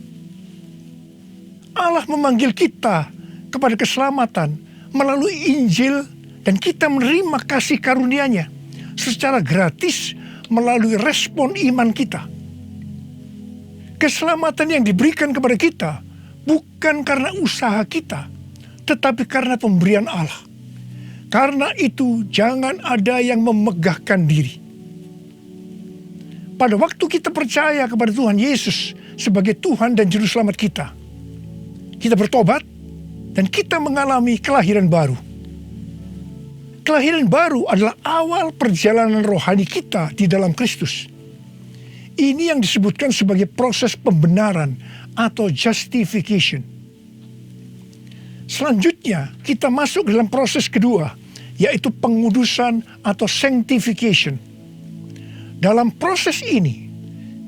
Allah memanggil kita kepada keselamatan melalui Injil, dan kita menerima kasih karunia-Nya secara gratis melalui respon iman kita. Keselamatan yang diberikan kepada kita bukan karena usaha kita, tetapi karena pemberian Allah. Karena itu jangan ada yang memegahkan diri. Pada waktu kita percaya kepada Tuhan Yesus sebagai Tuhan dan Juru Selamat kita bertobat dan kita mengalami kelahiran baru. Kelahiran baru adalah awal perjalanan rohani kita di dalam Kristus. Ini yang disebutkan sebagai proses pembenaran atau justification. Selanjutnya kita masuk dalam proses kedua, yaitu pengudusan atau sanctification. Dalam proses ini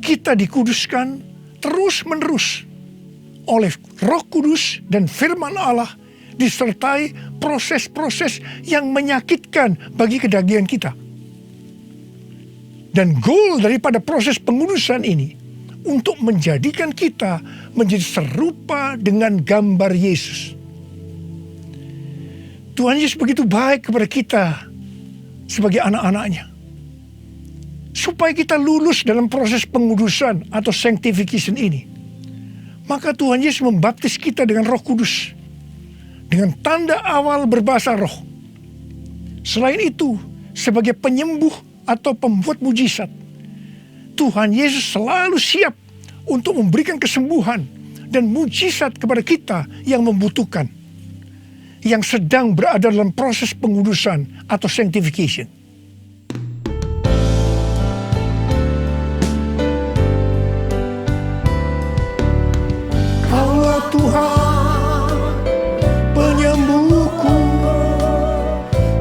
kita dikuduskan terus-menerus oleh Roh Kudus dan firman Allah, disertai proses-proses yang menyakitkan bagi kedagingan kita. Dan goal daripada proses pengudusan ini untuk menjadikan kita menjadi serupa dengan gambar Yesus. Tuhan Yesus begitu baik kepada kita sebagai anak-anaknya. supaya kita lulus dalam proses pengudusan atau sanctification ini, maka Tuhan Yesus membaptis kita dengan Roh Kudus, dengan tanda awal berbahasa roh. Selain itu, sebagai penyembuh atau pembuat mujizat, Tuhan Yesus selalu siap untuk memberikan kesembuhan dan mujizat kepada kita yang membutuhkan, yang sedang berada dalam proses pengudusan atau sanctification. Kaulah Tuhan penyembuhku,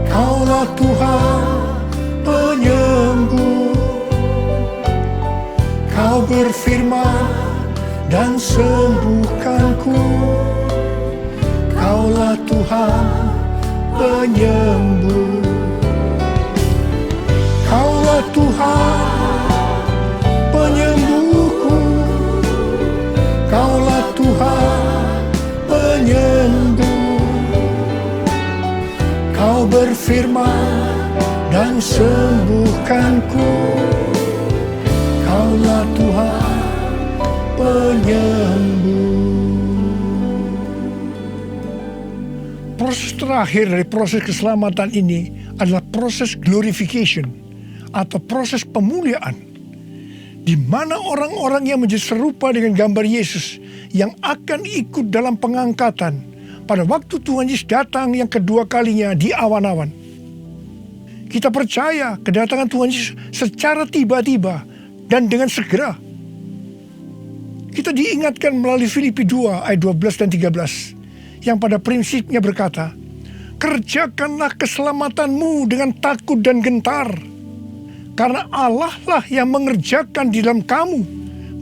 Kaulah Tuhan penyembuh. Kau berfirman dan sembuhkanku. Kaulah Tuhan penyembuh. Kaulah Tuhan penyembuhku. Kaulah Tuhan penyembuh. Kau berfirman dan sembuhkanku. Kaulah Tuhan penyembuh. Proses terakhir dari proses keselamatan ini adalah proses glorification atau proses pemuliaan, di mana orang-orang yang menjadi serupa dengan gambar Yesus yang akan ikut dalam pengangkatan pada waktu Tuhan Yesus datang yang kedua kalinya di awan-awan. Kita percaya kedatangan Tuhan Yesus secara tiba-tiba dan dengan segera. Kita diingatkan melalui Filipi 2 ayat 12 dan 13 yang pada prinsipnya berkata, kerjakanlah keselamatanmu dengan takut dan gentar, karena Allah lah yang mengerjakan di dalam kamu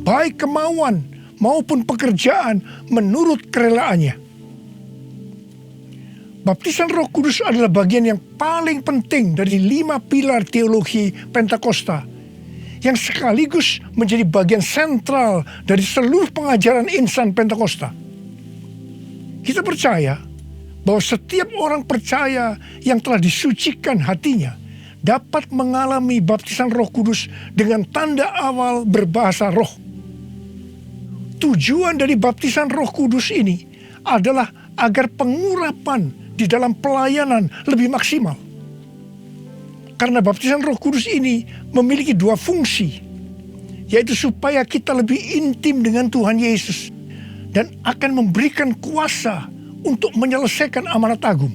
baik kemauan maupun pekerjaan menurut kerelaannya. Baptisan Roh Kudus adalah bagian yang paling penting dari 5 pilar teologi Pentakosta, yang sekaligus menjadi bagian sentral dari seluruh pengajaran insan Pentakosta. Kita percaya bahwa setiap orang percaya yang telah disucikan hatinya dapat mengalami baptisan Roh Kudus dengan tanda awal berbahasa roh. Tujuan dari baptisan Roh Kudus ini adalah agar pengurapan di dalam pelayanan lebih maksimal. Karena baptisan Roh Kudus ini memiliki 2 fungsi, yaitu supaya kita lebih intim dengan Tuhan Yesus dan akan memberikan kuasa untuk menyelesaikan amanat agung.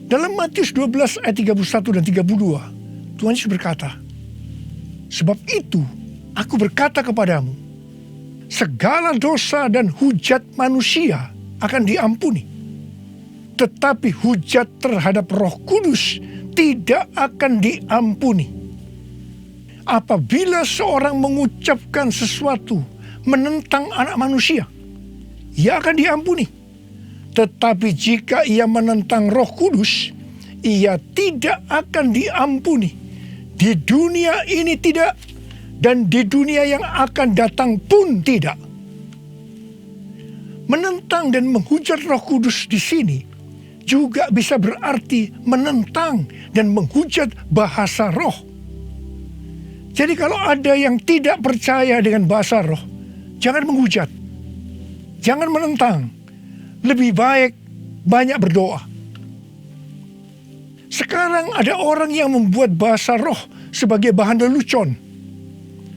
Dalam Matius 12 ayat 31 dan 32, Tuhan Yesus berkata, sebab itu aku berkata kepadamu, segala dosa dan hujat manusia akan diampuni, tetapi hujat terhadap Roh Kudus tidak akan diampuni. Apabila seorang mengucapkan sesuatu menentang anak manusia, ia akan diampuni. Tetapi jika ia menentang Roh Kudus, ia tidak akan diampuni. Di dunia ini tidak, dan di dunia yang akan datang pun tidak. Menentang dan menghujat Roh Kudus di sini juga bisa berarti menentang dan menghujat bahasa roh. Jadi kalau ada yang tidak percaya dengan bahasa roh, jangan menghujat, jangan menentang. Lebih baik banyak berdoa. Sekarang ada orang yang membuat bahasa roh sebagai bahan lelucon,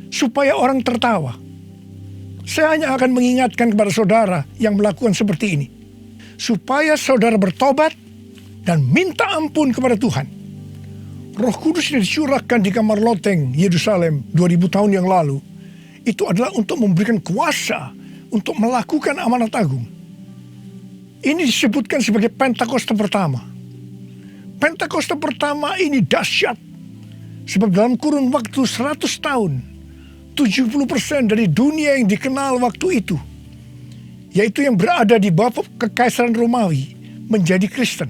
supaya orang tertawa. Saya hanya akan mengingatkan kepada saudara yang melakukan seperti ini, supaya saudara bertobat dan minta ampun kepada Tuhan. Roh Kudus yang dicurahkan di kamar loteng Yerusalem 2000 tahun yang lalu, itu adalah untuk memberikan kuasa untuk melakukan amanat agung. Ini disebutkan sebagai Pentakosta pertama. Pentakosta pertama ini dahsyat, sebab dalam kurun waktu 100 tahun, 70% dari dunia yang dikenal waktu itu, yaitu yang berada di bawah kekaisaran Romawi, menjadi Kristen.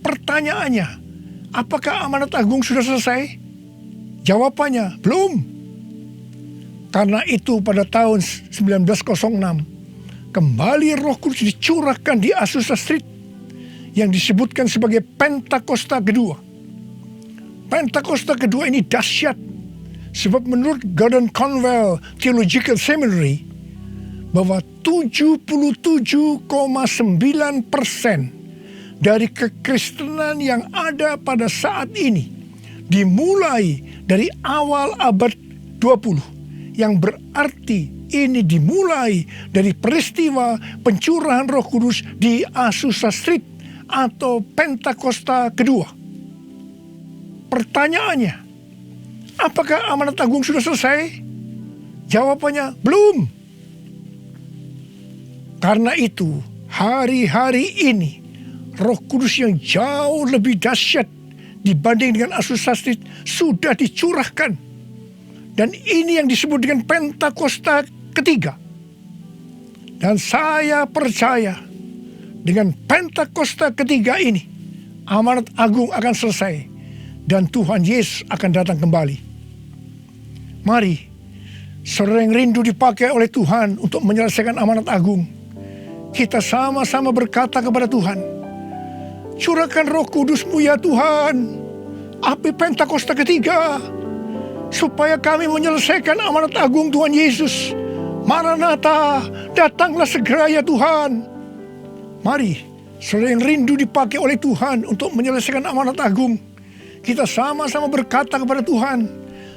Pertanyaannya, apakah amanat agung sudah selesai? Jawabannya, belum. Karena itu pada tahun 1906, kembali Roh Kudus dicurahkan di Azusa Street yang disebutkan sebagai Pentakosta kedua. Pentakosta kedua ini dahsyat. Sebab menurut Gordon Conwell Theological Seminary, bahwa 77,9% dari kekristenan yang ada pada saat ini dimulai dari awal abad 20, yang berarti ini dimulai dari peristiwa pencurahan Roh Kudus di Azusa Street atau Pentakosta kedua. Pertanyaannya, apakah amanat agung sudah selesai? Jawabannya belum. Karena itu, hari-hari ini Roh Kudus yang jauh lebih dahsyat dibanding dengan Azusa Street sudah dicurahkan. Dan ini yang disebut dengan Pentakosta ketiga. Dan saya percaya dengan Pentakosta ketiga ini, amanat agung akan selesai dan Tuhan Yesus akan datang kembali. Mari, saudara yang rindu dipakai oleh Tuhan untuk menyelesaikan amanat agung, kita sama-sama berkata kepada Tuhan, curahkan Roh Kudus-Mu ya Tuhan, api Pentakosta ketiga, supaya kami menyelesaikan amanat agung Tuhan Yesus. Maranatha, datanglah segera ya Tuhan. Mari, saudara yang rindu dipakai oleh Tuhan untuk menyelesaikan amanat agung, kita sama-sama berkata kepada Tuhan,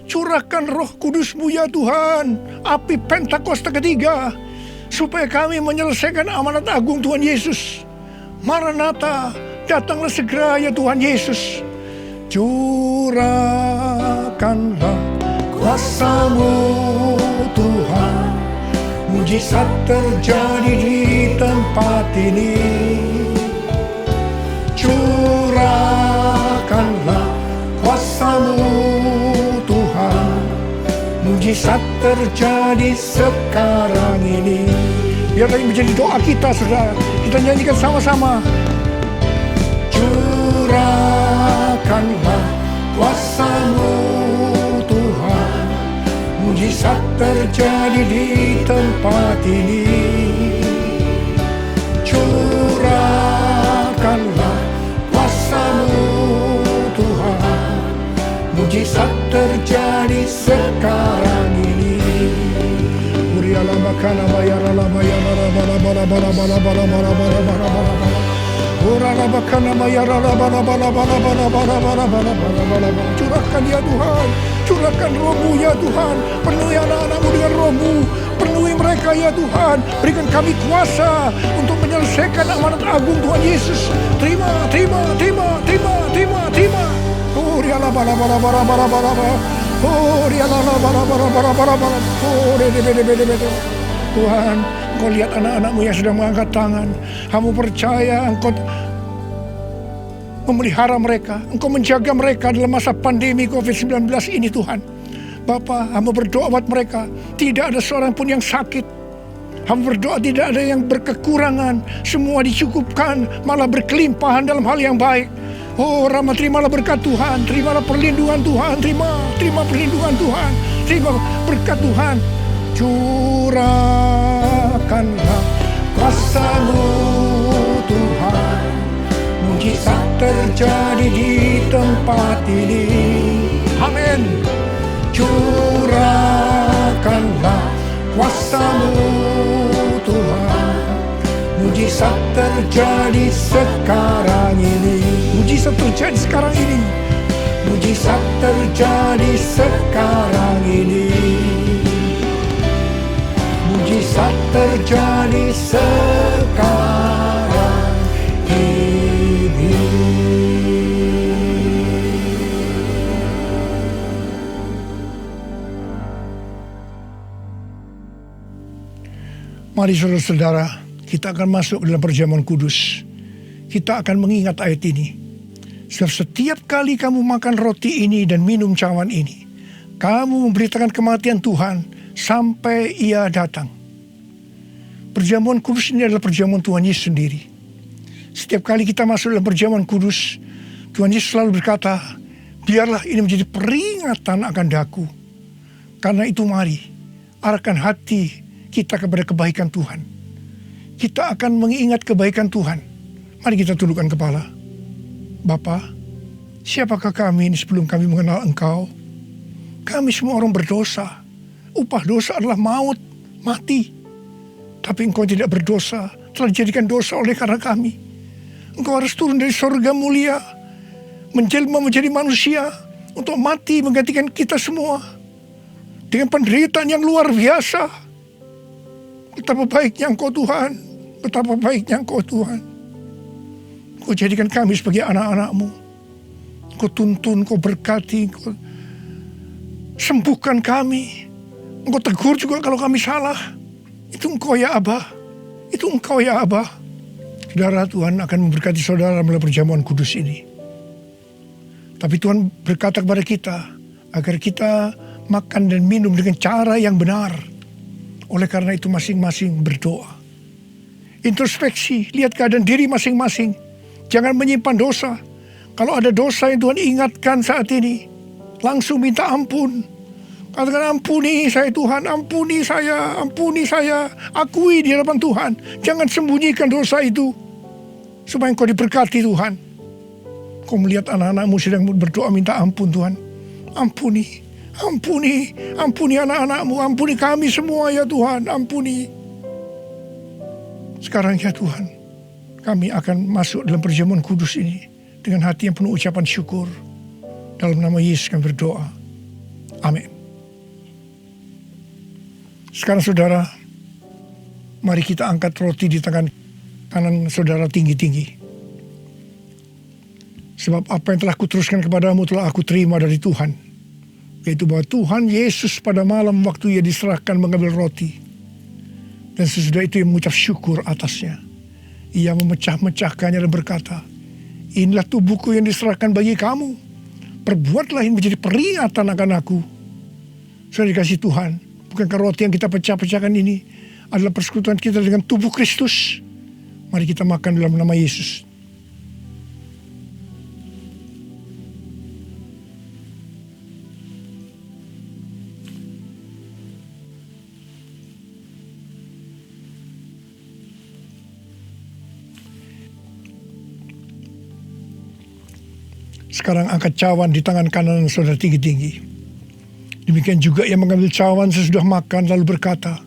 curahkan Roh Kudus-Mu ya Tuhan, api Pentakosta ketiga, supaya kami menyelesaikan amanat agung Tuhan Yesus. Maranatha, datanglah segera ya Tuhan Yesus. Curahkanlah kuasa-Mu Tuhan, mujizat terjadi di tempat ini. Curahkanlah kuasa-Mu Tuhan, mujizat terjadi sekarang ini. Biarlah ini menjadi doa kita, saudara. Kita nyanyikan sama-sama. Curahkanlah kuasa-Mu Tuhan, mujizat terjadi di tempat ini. Curahkanlah kuasa-Mu Tuhan, mujizat terjadi sekarang ini. Uriala makana bayara la bayara la bala bala bala bala bala bala bala bala bala. Urala makana bayara la bala bala bala bala bala bala bala bala bala. Curahkan ya Tuhan, curahkan Roh-Mu ya Tuhan, penuhi anak-anak-Mu dengan Roh-Mu, penuhi mereka ya Tuhan, berikan kami kuasa untuk menyelesaikan amanat agung Tuhan Yesus. Terima, terima, terima, terima, terima, terima. Oh, riala bala bala bala bala bala bala. Oh, riala bala bala bala bala bala. Oh, de. Tuhan, Engkau lihat anak-anak-Mu yang sedang mengangkat tangan. Kamu percaya Engkau memelihara mereka, Engkau menjaga mereka dalam masa pandemi COVID-19 ini Tuhan. Bapa, hamba berdoa buat mereka, tidak ada seorang pun yang sakit. Hamba berdoa tidak ada yang berkekurangan, semua dicukupkan, malah berkelimpahan dalam hal yang baik. Oh Rama, terimalah berkat Tuhan, terimalah perlindungan Tuhan, terima perlindungan Tuhan, terima berkat Tuhan. Curahkanlah kuasa-Mu Tuhan, mujizat terjadi di tempat ini. Amin. Curahkanlah kuasa-Mu Tuhan, mujizat terjadi sekarang ini. Mujizat terjadi sekarang ini. Mujizat terjadi sekarang ini. Mujizat terjadi sekarang ini. Mari saudara-saudara, kita akan masuk dalam perjamuan kudus. Kita akan mengingat ayat ini. Setiap kali kamu makan roti ini dan minum cawan ini, kamu memberitakan kematian Tuhan sampai Ia datang. Perjamuan kudus ini adalah perjamuan Tuhan Yesus sendiri. Setiap kali kita masuk dalam perjamuan kudus, Tuhan Yesus selalu berkata, biarlah ini menjadi peringatan akan daku. Karena itu mari, arahkan hati kita kepada kebaikan Tuhan. Kita akan mengingat kebaikan Tuhan. Mari kita tundukkan kepala. Bapa, Siapakah kami ini sebelum kami mengenal Engkau? Kami semua orang berdosa. Upah dosa adalah maut, mati. Tapi Engkau tidak berdosa, telah dijadikan dosa oleh karena kami. Engkau harus turun dari surga mulia, menjelma menjadi manusia, untuk mati menggantikan kita semua. Dengan penderitaan yang luar biasa. Betapa baiknya Engkau Tuhan, betapa baiknya Engkau Tuhan. Engkau jadikan kami sebagai anak-anak-Mu. Engkau tuntun, Engkau berkati, Engkau sembuhkan kami. Engkau tegur juga kalau kami salah. Itu Engkau ya Abah. Itu Engkau ya Abah. Saudara, Tuhan akan memberkati saudara melalui perjamuan kudus ini. Tapi Tuhan berkata kepada kita, agar kita makan dan minum dengan cara yang benar. Oleh karena itu masing-masing berdoa. Introspeksi, lihat keadaan diri masing-masing. Jangan menyimpan dosa. Kalau ada dosa yang Tuhan ingatkan saat ini, langsung minta ampun. Katakan, ampuni saya Tuhan, ampuni saya, akui di hadapan Tuhan. Jangan sembunyikan dosa itu, supaya Engkau diberkati Tuhan. Kau melihat anak-anak-Mu sedang berdoa minta ampun Tuhan. Ampuni anak-anak-Mu, ampuni kami semua ya Tuhan, ampuni. Sekarang ya Tuhan, kami akan masuk dalam perjamuan kudus ini dengan hati yang penuh ucapan syukur. Dalam nama Yesus kami berdoa. Amin. Sekarang saudara, mari kita angkat roti di tangan kanan saudara tinggi-tinggi. Sebab apa yang telah kuteruskan kepadamu telah aku terima dari Tuhan. Yaitu bahwa Tuhan Yesus pada malam waktu ia diserahkan mengambil roti. Dan sesudah itu ia mengucap syukur atasnya. Ia memecah-mecahkannya dan berkata, inilah tubuhku yang diserahkan bagi kamu. Perbuatlah ini menjadi peringatan akan aku. Sudah dikasih Tuhan, bukankah roti yang kita pecah-pecahkan ini adalah persekutuan kita dengan tubuh Kristus? Mari kita makan dalam nama Yesus. Sekarang angkat cawan di tangan kanan saudara tinggi-tinggi. Demikian juga ia mengambil cawan sesudah makan lalu berkata,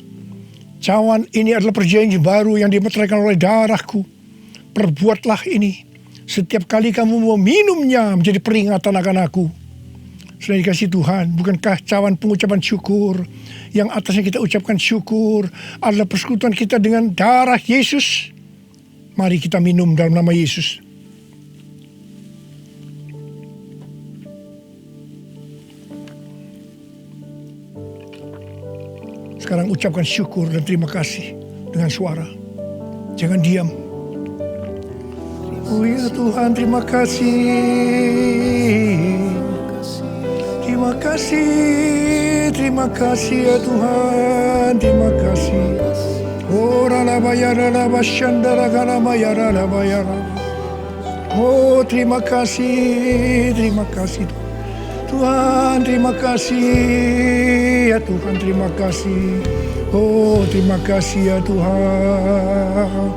cawan ini adalah perjanjian baru yang dimeteraikan oleh darahku. Perbuatlah ini setiap kali kamu mau minumnya menjadi peringatan akan aku. Sudah dikasih Tuhan, bukankah cawan pengucapan syukur yang atasnya kita ucapkan syukur adalah persekutuan kita dengan darah Yesus? Mari kita minum dalam nama Yesus. Sekarang ucapkan syukur dan terima kasih dengan suara. Jangan diam. Oh ya Tuhan, terima kasih. Terima kasih ya Tuhan, terima kasih. Oh Oh terima kasih Tuhan, terima kasih ya Tuhan, terima kasih. Oh terima kasih ya Tuhan.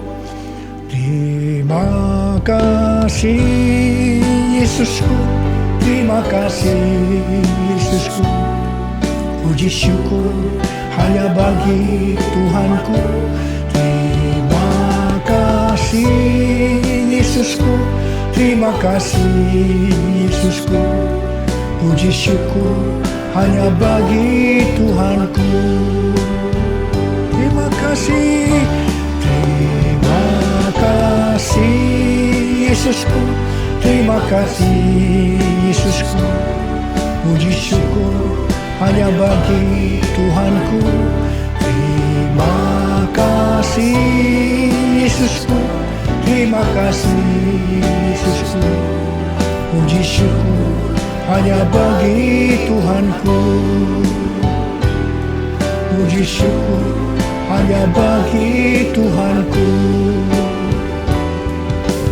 Terima kasih Yesusku, terima kasih Yesusku. Puji syukur hanya bagi Tuhanku. Terima kasih Yesusku, terima kasih Yesusku. Puji syukur hanya bagi Tuhanku. Terima kasih Yesusku, terima kasih Yesusku. Puji syukur hanya bagi Tuhanku. Terima kasih Yesusku, terima kasih Yesusku. Puji syukur hanya bagi Tuhanku. Puji syukur hanya bagi Tuhanku.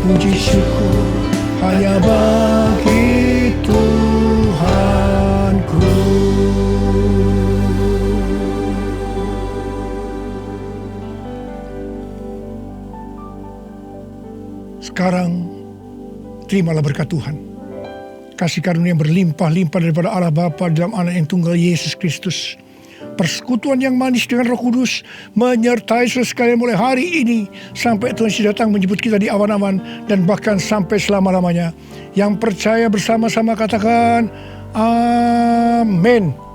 Puji syukur hanya bagi Tuhanku. Sekarang terimalah berkat Tuhan. kasih karunia yang berlimpah-limpah daripada Allah Bapa dalam Anak yang tunggal Yesus Kristus, persekutuan yang manis dengan Roh Kudus menyertai saudara sekalian mulai hari ini sampai Tuhan Yesus datang menjemput kita di awan-awan dan bahkan sampai selama-lamanya. Yang percaya bersama-sama katakan amin.